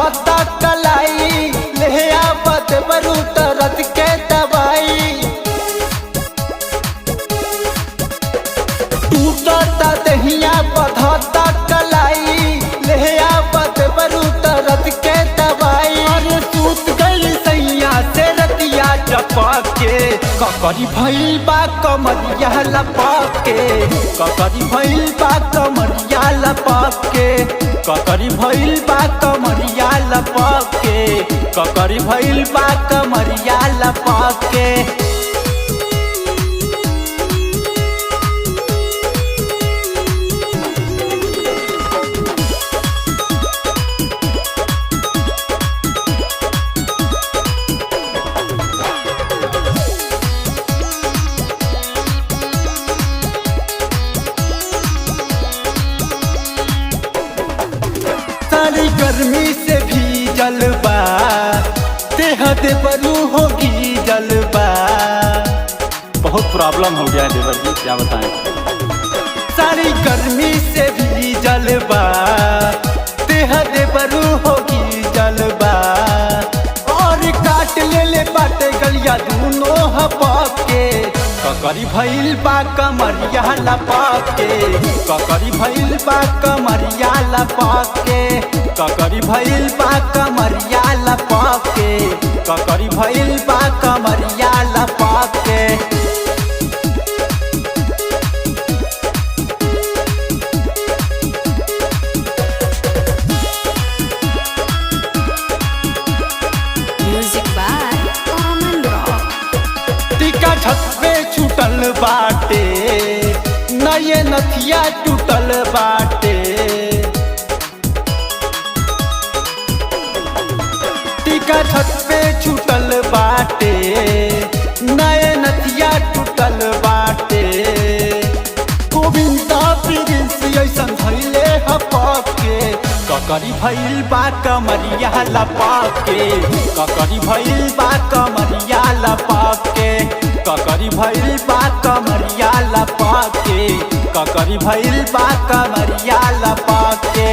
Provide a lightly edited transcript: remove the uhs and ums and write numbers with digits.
बधता कलाई ले आवत बरू तरत के दवाई। टूटता दहिया बधता कलाई ले आवत बरू तरत के दवाई। अरे सूत गई सैया से रतिया चपके ककरी भइल बा कमरिया लपके। ककरी भइल बा कमरिया लपके। ककरी भइल बा कमरिया लपके। ककरी भइल बा कमरिया लपके। सारी गर्मी से भी जलवा देह दे बरू होगी जलवा। बहुत प्रॉब्लम हो गया है देवर जी, क्या बताएं। सारी गर्मी से भी जलवा देह दे बरू होगी जलवा। और काट ले बाटे गलिया दूनो हपके। ककरी भइल बा कमरिया लपके। ककरी भइल बा कमरिया लपके। ककरी भइल बा कमरिया लपके। ककरी भइल बा कमरिया लपके। Music by Common Rock. टीका छत पे छूटल बाटे नये नथिया टूटल बाटे। टीका छत पे छूटल बाटे नये नथिया टूटल बाटे। गोविंदा प्रिंस ऐसन धैले हपके। ककरी भइल बा कमरिया लपके। ककरी भइल बा कमरिया लपके। ककरी भइल बा कमरिया लपके। ककरी भइल बा कमरिया लपके।